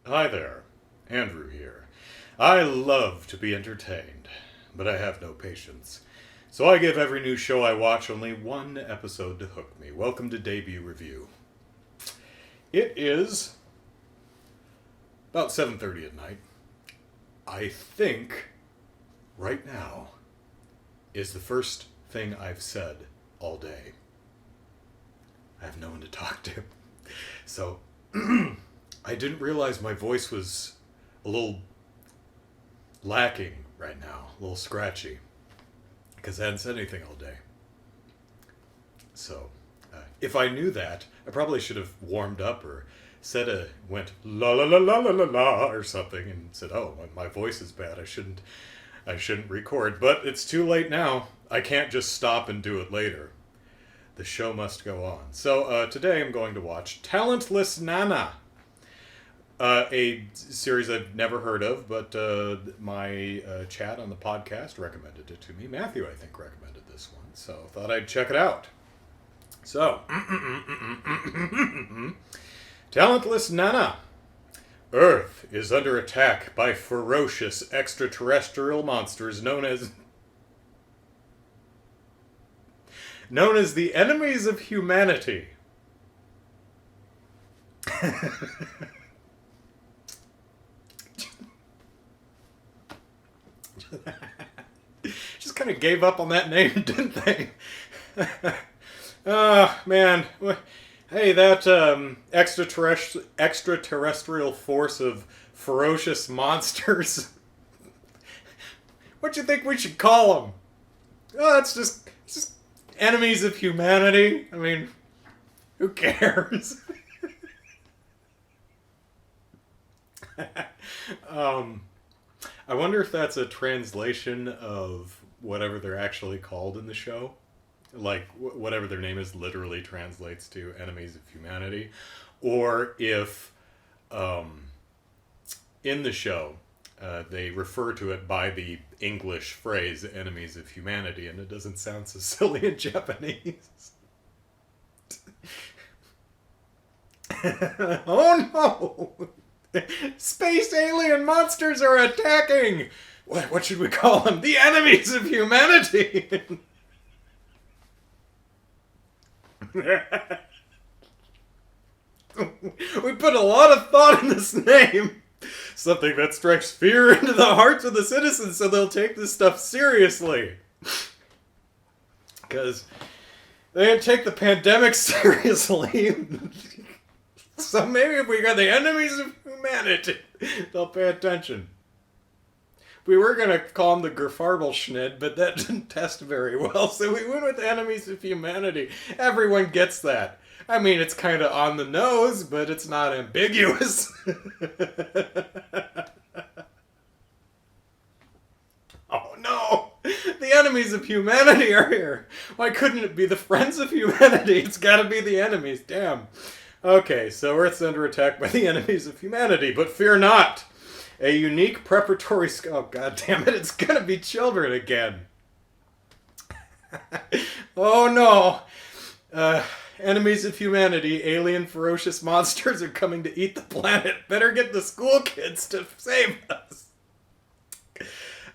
Hi there, Andrew here. I love to be entertained, but I have no patience. So I give every new show I watch only one episode to hook me. Welcome to Debut Review. It is about 7:30 at night. I think right now is the first thing I've said all day. I have no one to talk to. So I didn't realize my voice was a little lacking right now, a little scratchy, because I hadn't said anything all day. So, if I knew that, I probably should have warmed up or went la la la la la la la or something and said, "Oh, my voice is bad. I shouldn't record." But it's too late now. I can't just stop and do it later. The show must go on. So today I'm going to watch Talentless Nana. A series I've never heard of, but my chat on the podcast recommended it to me. Matthew, I think, recommended this one, so thought I'd check it out. So, Talentless Nana. Earth is under attack by ferocious extraterrestrial monsters known as the enemies of humanity. Just kind of gave up on that name, didn't they? Oh, man. Hey, that extraterrestrial force of ferocious monsters. What do you think we should call them? Oh, it's just enemies of humanity. I mean, who cares? I wonder if that's a translation of whatever they're actually called in the show. Like, whatever their name is literally translates to enemies of humanity. Or if, in the show, they refer to it by the English phrase, enemies of humanity, and it doesn't sound so silly in Japanese. Oh no! Space alien monsters are attacking! What should we call them? The enemies of humanity! We put a lot of thought in this name. Something that strikes fear into the hearts of the citizens so they'll take this stuff seriously. Because they didn't take the pandemic seriously. So maybe if we got the enemies of humanity, they'll pay attention. We were going to call them the Gerfardelschnitt, but that didn't test very well, so we went with enemies of humanity. Everyone gets that. I mean, it's kind of on the nose, but it's not ambiguous. Oh no! The enemies of humanity are here! Why couldn't it be the friends of humanity? It's gotta be the enemies, damn. Okay, so Earth's under attack by the enemies of humanity, but fear not! A unique preparatory... Oh, god damn it, it's gonna be children again. Oh no! Enemies of humanity, alien ferocious monsters are coming to eat the planet. Better get the school kids to save us.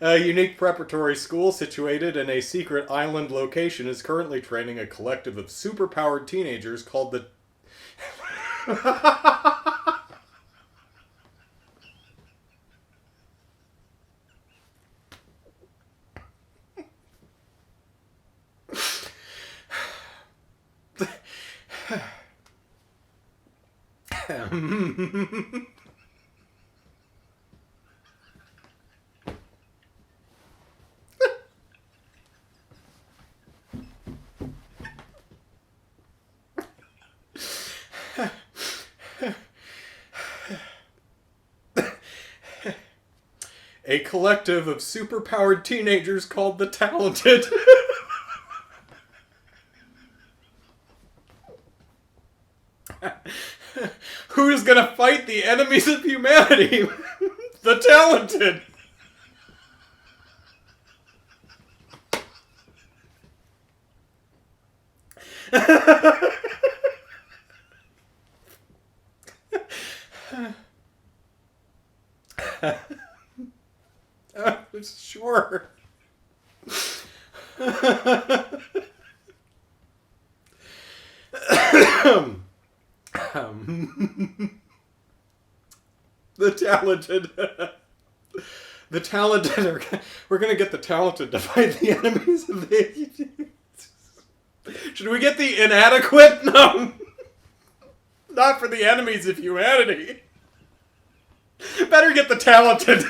A unique preparatory school situated in a secret island location is currently training a collective of superpowered teenagers called the... a collective of superpowered teenagers called the Talented. Who is gonna fight the enemies of humanity? The Talented. Sure. The talented. The talented are. We're gonna get the talented to fight the enemies of the. Should we get the inadequate? No. Not for the enemies of humanity. Better get the talented.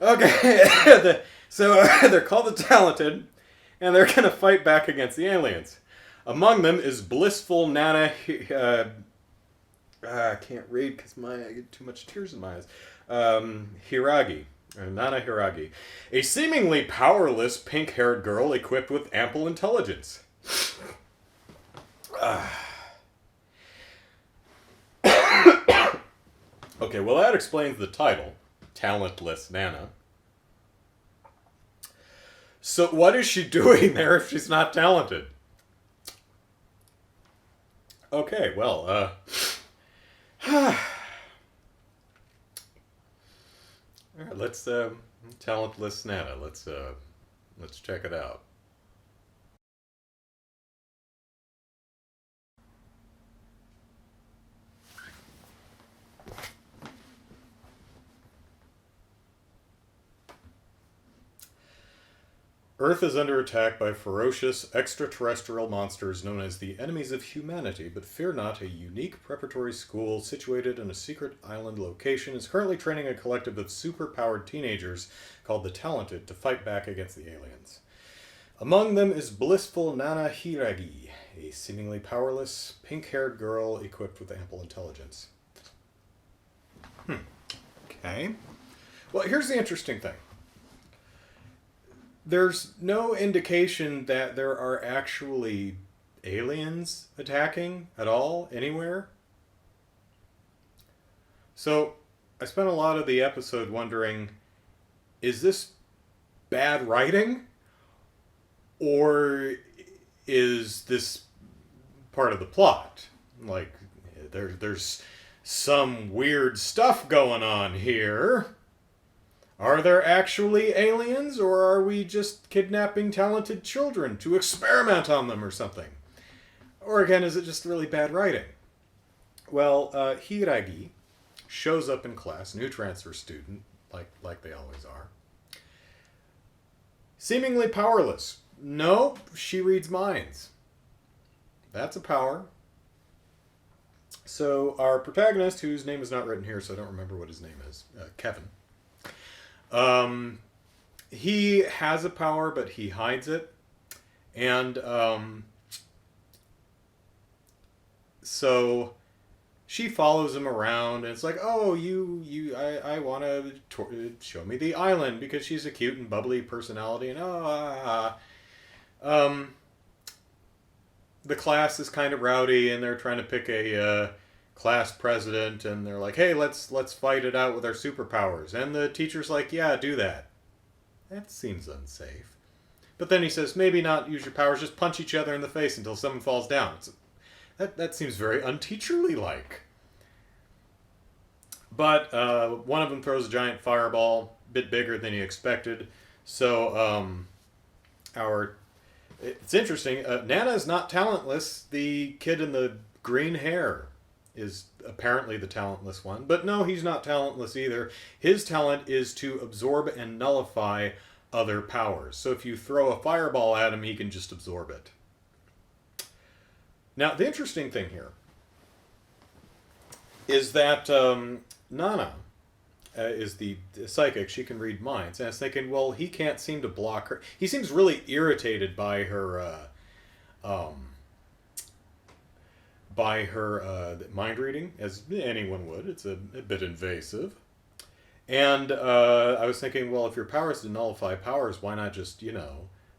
Okay. So they're called the talented, and they're gonna fight back against the aliens. Among them is blissful Nana. I can't read because I get too much tears in my eyes. Hiragi. Nana Hiragi. A seemingly powerless pink-haired girl equipped with ample intelligence. Okay, well that explains the title. Talentless Nana. So what is she doing there if she's not talented? Okay, well, all right, let's talentless Nana. Let's check it out. Earth is under attack by ferocious extraterrestrial monsters known as the enemies of humanity, but fear not, a unique preparatory school situated in a secret island location is currently training a collective of super-powered teenagers called the Talented to fight back against the aliens. Among them is blissful Nana Hiragi, a seemingly powerless, pink-haired girl equipped with ample intelligence. Okay. Well, here's the interesting thing. There's no indication that there are actually aliens attacking at all, anywhere. So, I spent a lot of the episode wondering, is this bad writing? Or is this part of the plot? Like, there's some weird stuff going on here. Are there actually aliens, or are we just kidnapping talented children to experiment on them or something? Or again, is it just really bad writing? Well, Hiragi shows up in class, new transfer student, like they always are. Seemingly powerless. No, she reads minds. That's a power. So our protagonist, whose name is not written here, so I don't remember what his name is, Kevin. He has a power, but he hides it. And, so she follows him around, and it's like, oh, I want to show me the island, because she's a cute and bubbly personality, and the class is kind of rowdy, and they're trying to pick a, class president, and they're like, hey, let's fight it out with our superpowers. And the teacher's like, yeah, do that. That seems unsafe. But then he says, maybe not use your powers, just punch each other in the face until someone falls down. That seems very unteacherly-like. But one of them throws a giant fireball, a bit bigger than he expected. So it's interesting. Nana is not talentless. The kid in the green hair is apparently the talentless one. But no, he's not talentless either. His talent is to absorb and nullify other powers. So if you throw a fireball at him, he can just absorb it. Now, the interesting thing here is that Nana is the psychic. She can read minds. And I was thinking, well, he can't seem to block her. He seems really irritated by her mind reading, as anyone would. It's a bit invasive. And I was thinking, well, if your power is to nullify powers, why not just,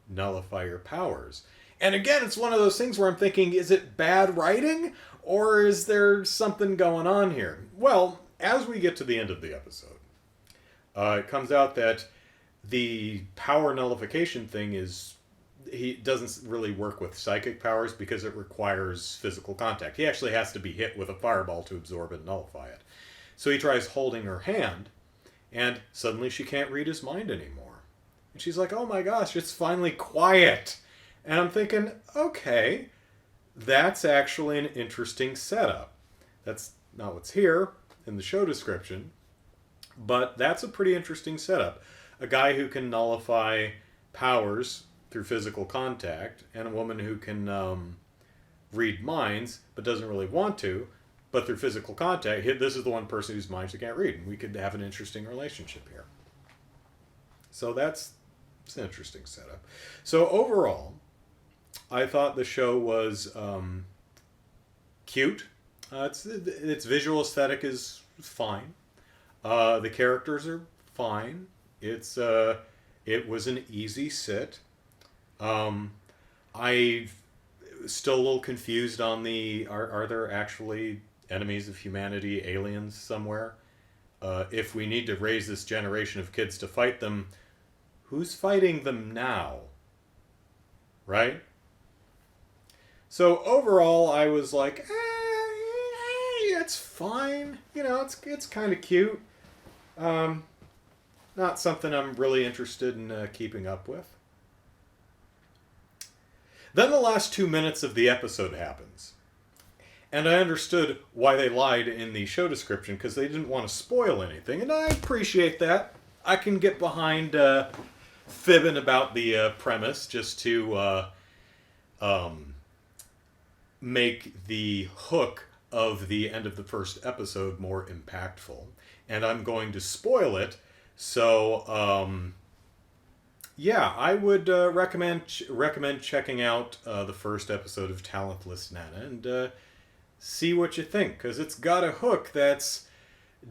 nullify your powers? And again, it's one of those things where I'm thinking, is it bad writing? Or is there something going on here? Well, as we get to the end of the episode, it comes out that the power nullification thing is he doesn't really work with psychic powers because it requires physical contact. He actually has to be hit with a fireball to absorb it and nullify it. So he tries holding her hand, and suddenly she can't read his mind anymore. And she's like, oh my gosh, it's finally quiet. And I'm thinking, okay, that's actually an interesting setup. That's not what's here in the show description, but that's a pretty interesting setup. A guy who can nullify powers through physical contact, and a woman who can read minds but doesn't really want to, but through physical contact. This is the one person whose mind she can't read, and we could have an interesting relationship here. So it's an interesting setup. So overall, I thought the show was cute. Its visual aesthetic is fine. The characters are fine. It was an easy sit. I'm still a little confused on are there actually enemies of humanity, aliens somewhere? If we need to raise this generation of kids to fight them, who's fighting them now? Right? So overall, I was like, it's fine. It's kind of cute. Not something I'm really interested in keeping up with. Then the last 2 minutes of the episode happens. And I understood why they lied in the show description, because they didn't want to spoil anything, and I appreciate that. I can get behind fibbing about the premise just to make the hook of the end of the first episode more impactful. And I'm going to spoil it, so yeah, I would recommend checking out the first episode of Talentless Nana and see what you think, because it's got a hook that's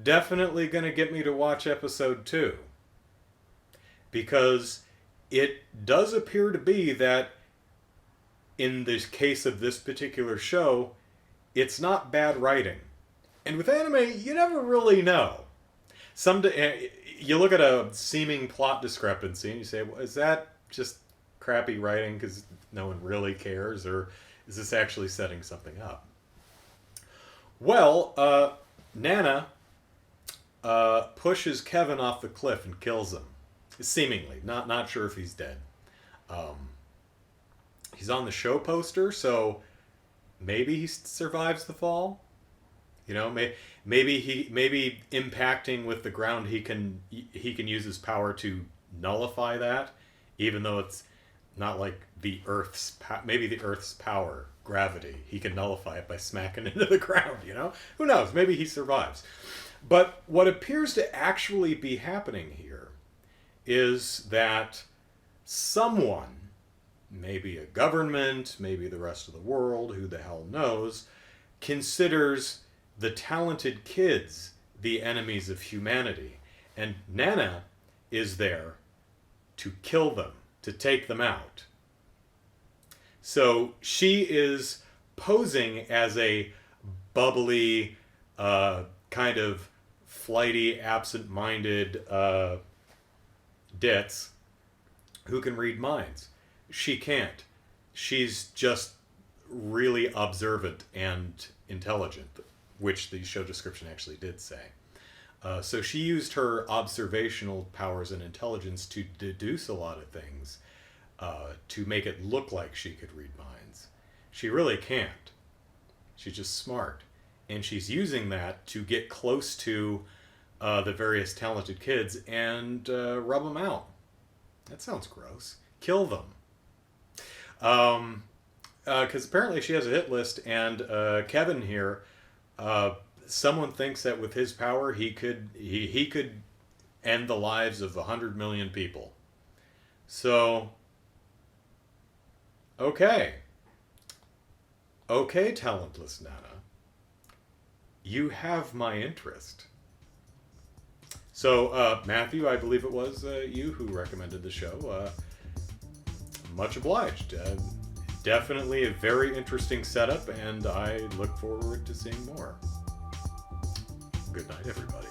definitely going to get me to watch episode 2. Because it does appear to be that, in the case of this particular show, it's not bad writing. And with anime, you never really know. You look at a seeming plot discrepancy and you say, well, is that just crappy writing because no one really cares, or is this actually setting something up? Well, Nana pushes Kevin off the cliff and kills him. Seemingly. Not sure if he's dead. He's on the show poster, so maybe he survives the fall. Maybe impacting with the ground, he can use his power to nullify that, even though it's not like the Earth's maybe the Earth's power, gravity. He can nullify it by smacking into the ground. Who knows? Maybe he survives. But what appears to actually be happening here is that someone, maybe a government, maybe the rest of the world, who the hell knows, considers the talented kids the enemies of humanity. And Nana is there to kill them, to take them out. So she is posing as a bubbly, kind of flighty, absent-minded ditz who can read minds. She can't. She's just really observant and intelligent, which the show description actually did say. So she used her observational powers and intelligence to deduce a lot of things, to make it look like she could read minds. She really can't. She's just smart. And she's using that to get close to the various talented kids and rub them out. That sounds gross. Kill them. Because apparently she has a hit list, and Kevin here, someone thinks that with his power he could end the lives of 100 million people. So, okay, Talentless Nana, you have my interest. So, Matthew, I believe it was you who recommended the show. Much obliged. Definitely a very interesting setup, and I look forward to seeing more. Good night, everybody.